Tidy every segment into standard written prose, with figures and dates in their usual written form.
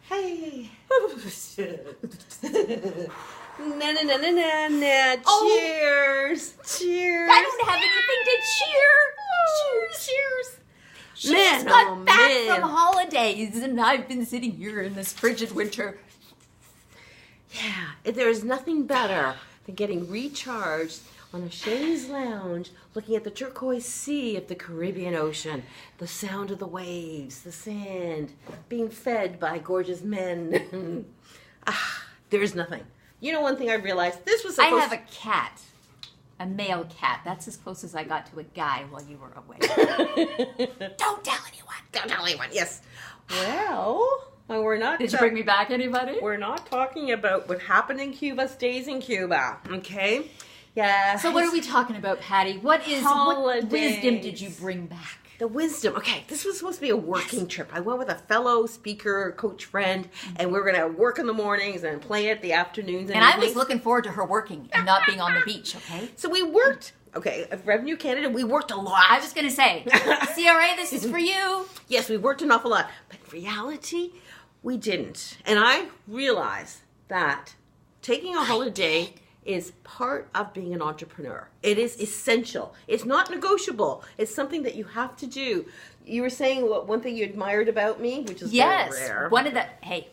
Hey. Na. Cheers. Cheers. I don't have anything to cheer. Cheers. She Man, just got oh, back man. from holidays, and I've been sitting here in this frigid winter. Yeah, there's nothing better than getting recharged on a chaise lounge, looking at the turquoise sea of the Caribbean Ocean, the sound of the waves, the sand, being fed by gorgeous men. There's nothing. You know, one thing I realized, this was I have a cat, a male cat. That's as close as I got to a guy while you were away. Don't tell anyone. Don't tell anyone, yes. Well, we're not... Did you bring me back, anybody? We're not talking about what happened in Cuba stays in Cuba, okay? Yeah. So what are we talking about, Patti? What wisdom did you bring back? The wisdom. Okay, this was supposed to be a working trip. I went with a fellow speaker, coach friend, and we were going to work in the mornings and play at the afternoons. And I was looking forward to her working and not being on the beach, okay? So we worked. Okay, Revenue Canada, we worked a lot. I was going to say, CRA, this is for you. Yes, we worked an awful lot. But in reality, we didn't. And I realized that taking a holiday is part of being an entrepreneur. It is essential. It's not negotiable. It's something that you have to do. You were saying one thing you admired about me, which is very rare. One of the, hey,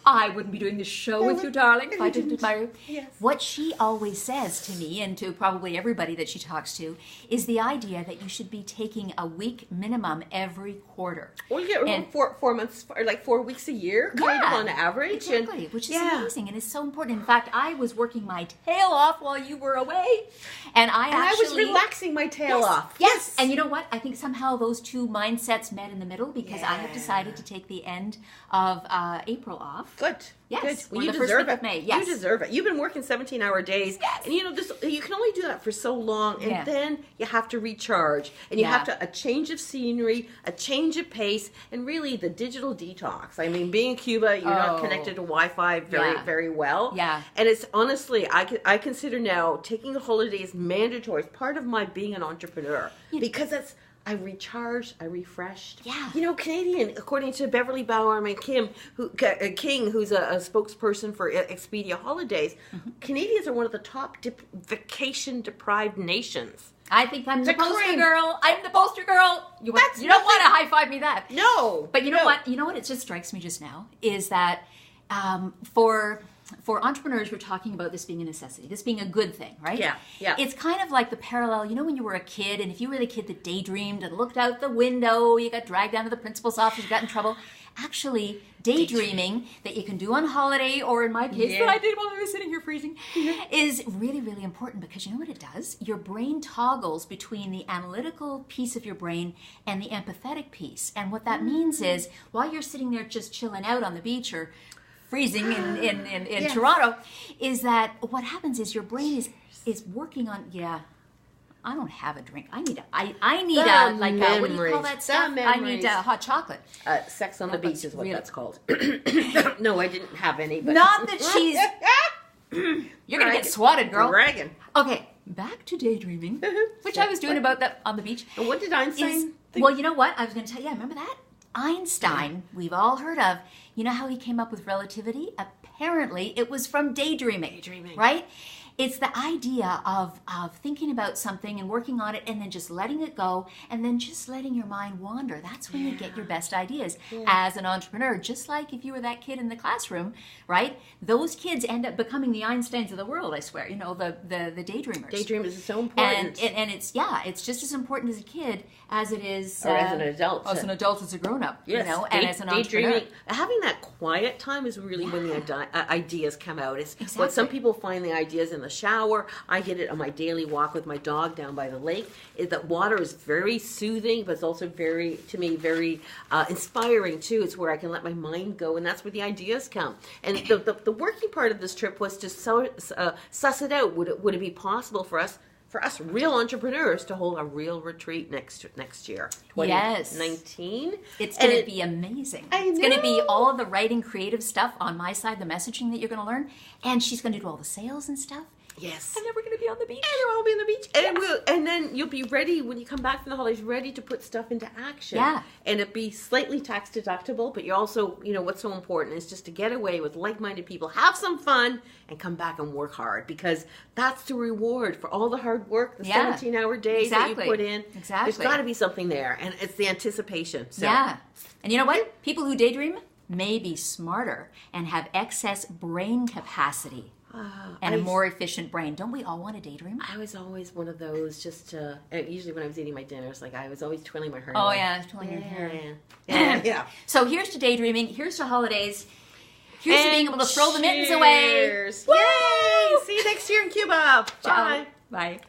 I wouldn't be doing this show with you, darling, if I didn't admire you. Yes. What she always says to me, and to probably everybody that she talks to, is the idea that you should be taking a week minimum every quarter. Well, you get 4 months, or like 4 weeks a year, kind of on average. Exactly, which is amazing, and it's so important. In fact, I was working my tail off while you were away, and I was relaxing my tail off. Yes, and you know what? I think somehow those two mindsets met in the middle, because I have decided to take the end of April off. Good. Yes. Good. Well, Or you the first deserve week it. of May. Yes. You deserve it. You've been working 17-hour days. Yes. And you know, you can only do that for so long. And then you have to recharge. And you have to, a change of scenery, a change of pace, and really the digital detox. I mean, being in Cuba, you're not connected to Wi-Fi very well. Yeah. And it's honestly, I consider now taking a holiday is mandatory. It's part of my being an entrepreneur. Because it's, I recharged, I refreshed. Yeah. You know, Canadian, according to Beverly Bowerman King, who's a spokesperson for Expedia Holidays, Canadians are one of the top vacation-deprived nations. I think I'm the poster girl. I'm the poster girl. You don't want to high-five me that. No. But you know what? You know what? It just strikes me just now is that for entrepreneurs, we're talking about this being a necessity, this being a good thing, right? Yeah. It's kind of like the parallel, you know, when you were a kid, and if you were the kid that daydreamed and looked out the window, you got dragged down to the principal's office, you got in trouble. Actually, daydreaming that you can do on holiday, or in my case, that I did while I was sitting here freezing, is really, really important, because you know what it does? Your brain toggles between the analytical piece of your brain and the empathetic piece. And what that means is, while you're sitting there just chilling out on the beach or freezing in Toronto, is that what happens is your brain is working on, I don't have a drink. I need what do you call that stuff? I need hot chocolate. Sex on the beach is what that's called. No, I didn't have any. But. Not that she's... You're going to get swatted, girl. Dragon. Okay, back to daydreaming, which I was doing about that on the beach. And what did Einstein think? Well, you know what? I was going to tell you, remember that? Einstein, we've all heard of. You know how he came up with relativity? Apparently, it was from daydreaming. Right? It's the idea of thinking about something and working on it and then just letting it go and then just letting your mind wander. That's when you get your best ideas as an entrepreneur. Just like if you were that kid in the classroom, right? Those kids end up becoming the Einsteins of the world, I swear. You know, the daydreamers. Daydreamers is so important. And it's just as important as a kid as it is... Or as an adult. As an adult, as a grown-up. Yes. You know, and as an entrepreneur. Daydreaming. Having that quiet time is really when the ideas come out. It's what some people find the ideas in the shower. I get it on my daily walk with my dog down by the lake. The water is very soothing, but it's also very inspiring too. It's where I can let my mind go, and that's where the ideas come. And the working part of this trip was to suss it out. Would it be possible for us real entrepreneurs to hold a real retreat next year, 2019? It's going to be amazing. It's going to be all of the writing, creative stuff on my side, the messaging that you're going to learn, and she's going to do all the sales and stuff. Yes. And then we're going to be on the beach. And we'll all be on the beach. And then you'll be ready when you come back from the holidays, ready to put stuff into action. Yeah. And it be slightly tax deductible, but you're also, what's so important is just to get away with like-minded people, have some fun, and come back and work hard, because that's the reward for all the hard work, the 17-hour days that you put in. Exactly. There's got to be something there, and it's the anticipation. So. Yeah. And you know what? People who daydream may be smarter and have excess brain capacity. And a more efficient brain. Don't we all want to daydream? I was always one of those, usually when I was eating my dinners, I was always twirling my hair. Oh, yeah, twirling your hair. Yeah. So here's to daydreaming. Here's to holidays. Here's to being able to throw the mittens away. Yay! See you next year in Cuba. Bye. Bye.